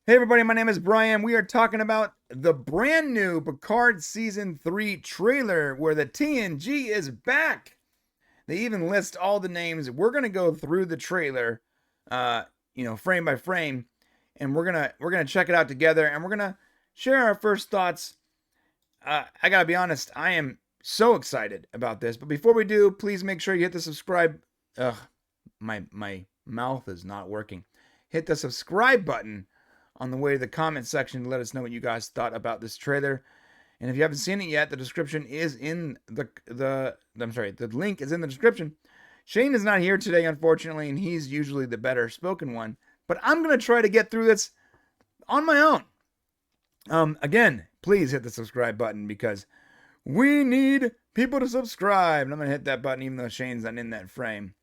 Hey everybody, my name is Brian. We are talking about the brand new Picard Season 3 trailer where the TNG is back. They even list all the names. We're going to go through the trailer, frame by frame, and we're going to check it out together and we're going to share our first thoughts. I got to be honest, I am so excited about this. But before we do, please make sure you hit the subscribe. My mouth is not working. Hit the subscribe button on the way to the comment section to let us know what you guys thought about this trailer. And if you haven't seen it yet, the description is in the link is in the description. Shane is not here today, unfortunately, and he's usually the better spoken one. But I'm going to try to get through this on my own. Again, please hit the subscribe button because we need people to subscribe. And I'm going to hit that button even though Shane's not in that frame.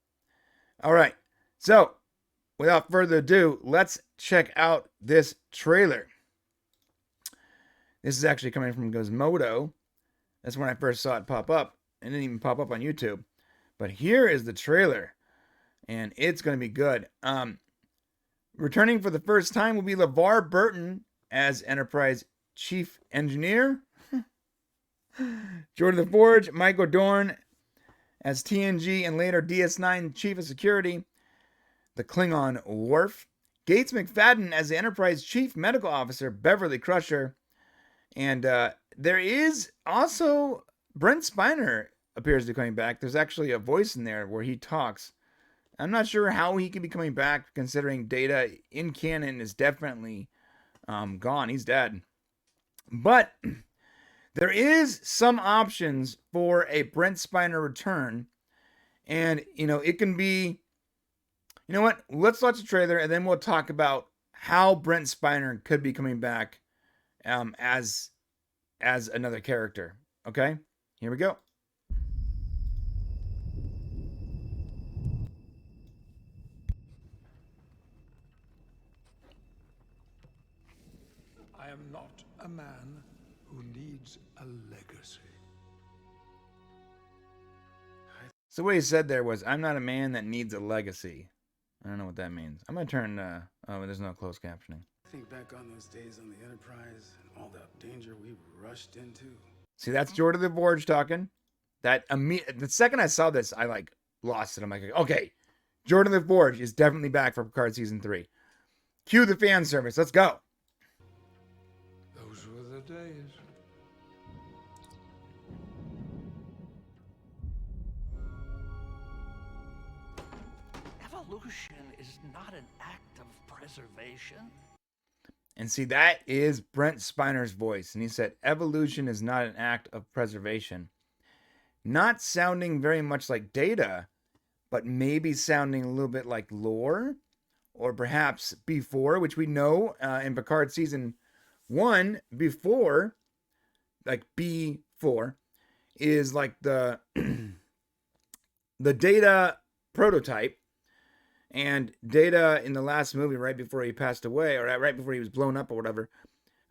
All right, so without further ado, let's check out this trailer. This is actually coming from Gizmodo. That's when I first saw it pop up. It didn't even pop up on YouTube. But here is the trailer. And it's going to be good. Returning for the first time will be LeVar Burton as Enterprise Chief Engineer. Jordan the Forge, Michael Dorn as TNG and later DS9 Chief of Security. The Klingon Worf. Gates McFadden as the Enterprise Chief Medical Officer, Beverly Crusher. And there is also Brent Spiner appears to be coming back. There's actually a voice in there where he talks. I'm not sure how he could be coming back considering Data in canon is definitely gone. He's dead. But there is some options for a Brent Spiner return. And, it can be... You know what? Let's watch the trailer and then we'll talk about how Brent Spiner could be coming back as another character. Okay? Here we go. I am not a man who needs a legacy. So what he said there was, I'm not a man that needs a legacy. I don't know what that means. I'm going to turn... there's no closed captioning. Think back on those days on the Enterprise and all that danger we rushed into. See, that's Jordan the Forge talking. The second I saw this, I lost it. I'm like, okay, Jordan the Forge is definitely back for Picard Season 3. Cue the fan service. Let's go. Those were the days. Evolution is not an act of preservation. And see, that is Brent Spiner's voice. And he said, evolution is not an act of preservation. Not sounding very much like Data, but maybe sounding a little bit like Lore. Or perhaps B4, which we know in Picard Season 1, before, like B4, is like the Data prototype. And Data in the last movie, right before he passed away, or right before he was blown up or whatever,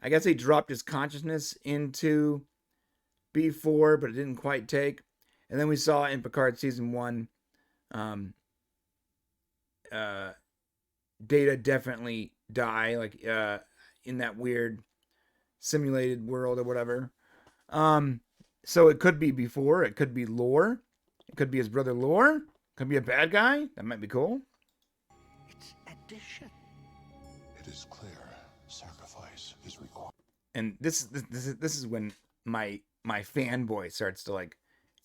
I guess he dropped his consciousness into B4, but it didn't quite take. And then we saw in Picard Season 1, Data definitely die, like in that weird simulated world or whatever. So it could be B4, it could be Lore, it could be his brother Lore, could be a bad guy. That might be cool. It's addition. It is clear sacrifice is required. And this is when my fanboy starts to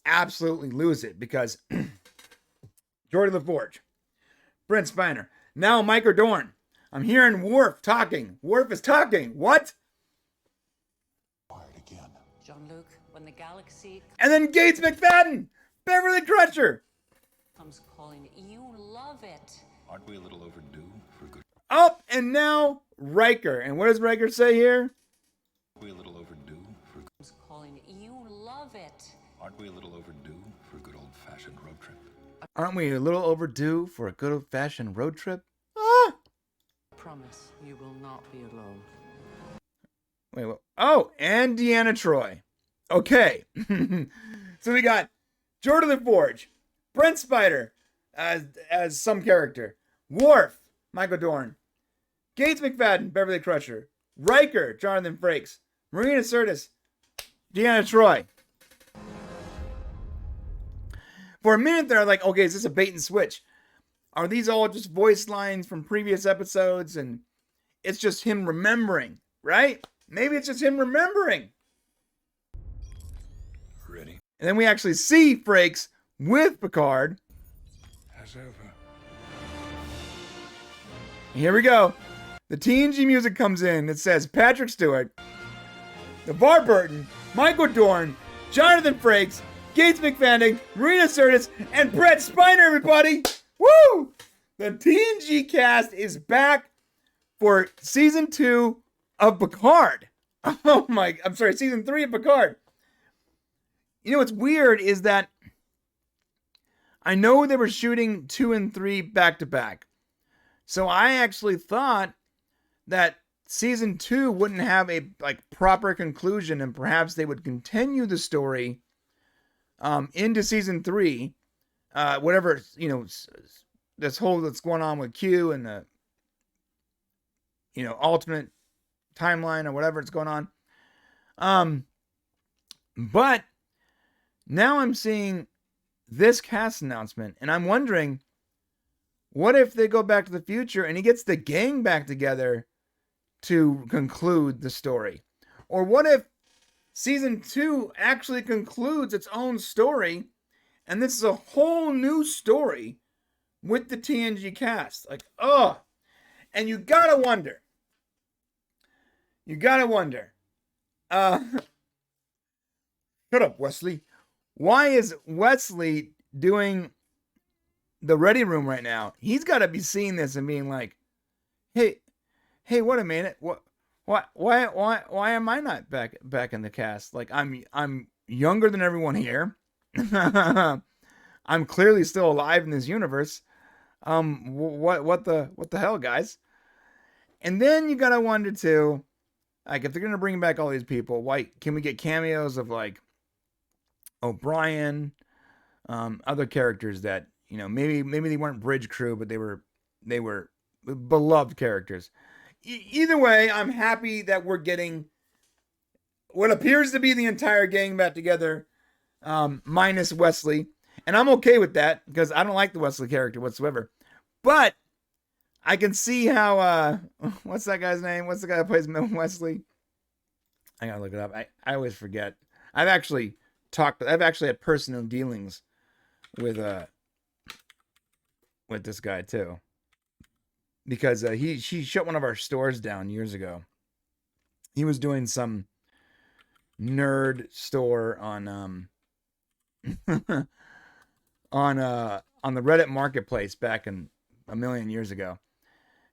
absolutely lose it, because Jordan the Forge, Brent Spiner, now Michael Dorn. I'm hearing Worf talking. Worf is talking. What? Again. Jean-Luc, when the galaxy And then Gates McFadden, Beverly Crusher. comes calling, you love it. Aren't we a little overdue for good? Oh, and now Riker. And what does Riker say here? Aren't we a little overdue for Comes calling, you love it. Aren't we a little overdue for a good old-fashioned road trip? Aren't we a little overdue for a good old-fashioned road trip? Ah! Promise you will not be alone. Wait, what? Oh, and Deanna Troi. Okay. So we got Jordan the Forge, Brent Spiner as some character, Worf, Michael Dorn, Gates McFadden, Beverly Crusher. Riker, Jonathan Frakes. Marina Sirtis, Deanna Troi. For a minute there, I'm like, okay, is this a bait and switch? Are these all just voice lines from previous episodes and it's just him remembering, right? Maybe it's just him remembering. Ready. And then we actually see Frakes with Picard. As ever. And here we go. The TNG music comes in. It says Patrick Stewart, LeVar Burton, Michael Dorn, Jonathan Frakes, Gates McFadden, Marina Sirtis, and Brent Spiner, everybody! Woo! The TNG cast is back for season 2 of Picard. Oh my, I'm sorry, season 3 of Picard. You know what's weird is that I know they were shooting 2 and 3 back to back. So I actually thought that season 2 wouldn't have a proper conclusion and perhaps they would continue the story into season 3. Whatever, you know, this whole that's going on with Q and the, you know, alternate timeline or whatever it's going on. But now I'm seeing this cast announcement and I'm wondering, what if they go back to the future and he gets the gang back together to conclude the story? Or what if season 2 actually concludes its own story and this is a whole new story with the TNG cast? Like, oh, and you gotta wonder. Shut up, Wesley. Why is Wesley doing the ready room right now? He's got to be seeing this and being like, hey, wait a minute. Why am I not back in the cast? Like, I'm younger than everyone here. I'm clearly still alive in this universe. What the hell, guys? And then you got to wonder too, like, if they're going to bring back all these people, why can we get cameos of like O'Brien, other characters that, you know, maybe they weren't bridge crew, but they were beloved characters. Either way, I'm happy that we're getting what appears to be the entire gang back together, minus Wesley, and I'm okay with that because I don't like the Wesley character whatsoever. But I can see how what's that guy's name? What's the guy that plays Wesley? I gotta look it up. I always forget. I've actually had personal dealings with this guy too, because she shut one of our stores down years ago. He was doing some nerd store on on the Reddit marketplace back in a million years ago,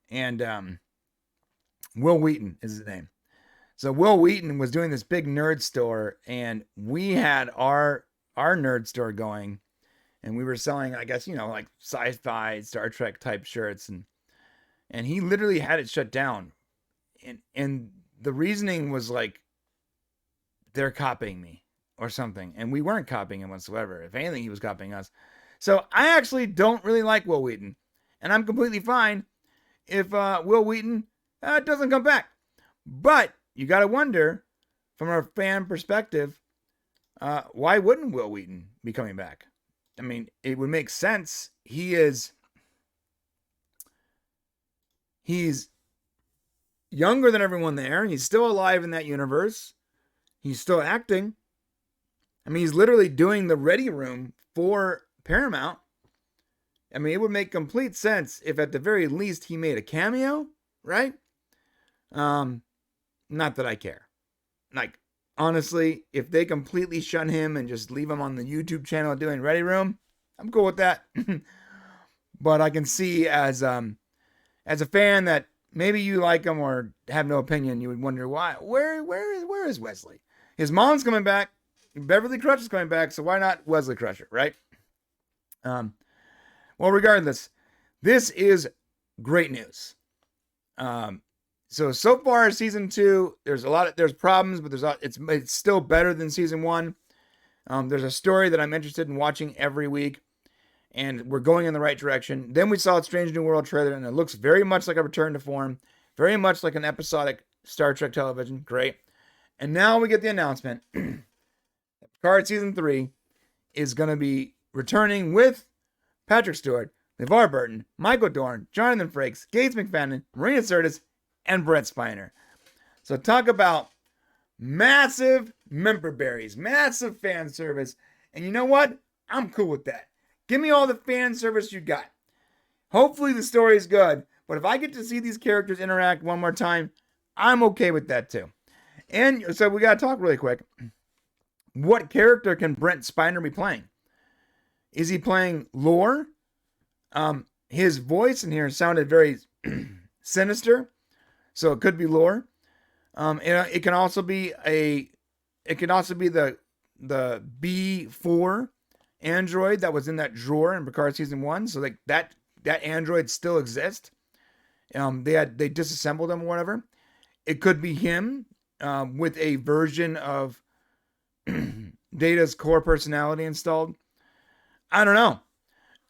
and Will Wheaton is his name. So Will Wheaton was doing this big nerd store, and we had our nerd store going, and we were selling, I guess, you know, like sci-fi, Star Trek type shirts, and he literally had it shut down, and the reasoning was like, they're copying me or something, and we weren't copying him whatsoever. If anything, he was copying us. So I actually don't really like Will Wheaton, and I'm completely fine if Will Wheaton doesn't come back. But you got to wonder, from a fan perspective, why wouldn't Will Wheaton be coming back? I mean, it would make sense. He's younger than everyone there. He's still alive in that universe. He's still acting. I mean, he's literally doing the ready room for Paramount. I mean, it would make complete sense if at the very least he made a cameo, right? Not that I care. Like, honestly, if they completely shun him and just leave him on the YouTube channel doing Ready Room, I'm cool with that. But I can see as a fan that maybe you like him or have no opinion, you would wonder why. Where is Wesley? His mom's coming back. Beverly Crusher's coming back, so why not Wesley Crusher, right? Well, regardless, this is great news. So far, season 2, there's problems, but it's still better than season 1. There's a story that I'm interested in watching every week, and we're going in the right direction. Then we saw a Strange New World trailer, and it looks very much like a return to form. Very much like an episodic Star Trek television. Great. And now we get the announcement. Picard Season 3 is going to be returning with Patrick Stewart, LeVar Burton, Michael Dorn, Jonathan Frakes, Gates McFadden, Marina Sirtis, and Brent Spiner. So talk about massive member berries, massive fan service. And you know what? I'm cool with that. Give me all the fan service you got. Hopefully the story is good. But if I get to see these characters interact one more time, I'm okay with that too. And so we got to talk really quick. What character can Brent Spiner be playing? Is he playing Lore? His voice in here sounded very sinister, so it could be Lore. It can also be the B4 android that was in that drawer in Picard Season 1. So like that android still exists. They disassembled him or whatever. It could be him with a version of Data's core personality installed. I don't know.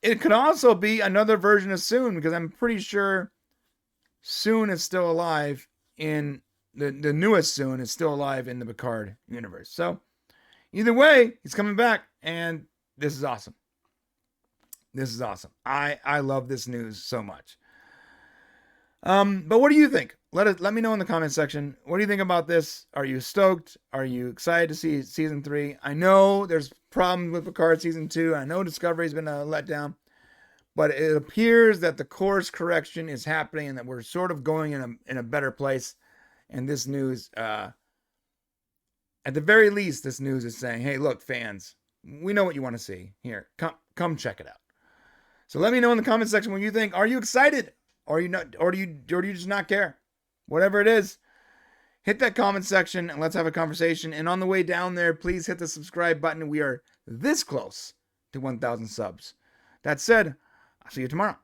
It could also be another version of Soong, because I'm pretty sure Soong is still alive in the newest Soong is still alive in the Picard universe. So either way, he's coming back, and this is awesome. This is awesome. I love this news so much. But what do you think? Let me know in the comment section. What do you think about this? Are you stoked? Are you excited to see Season 3? I know there's problems with Picard Season 2. I know Discovery's been a letdown. But it appears that the course correction is happening and that we're sort of going in a better place. And this news, at the very least, this news is saying, hey, look, fans, we know what you want to see. Here, come check it out. So let me know in the comment section what you think. Are you excited? Or are you not, or do you just not care? Whatever it is, hit that comment section and let's have a conversation. And on the way down there, please hit the subscribe button. We are this close to 1,000 subs. That said, I'll see you tomorrow.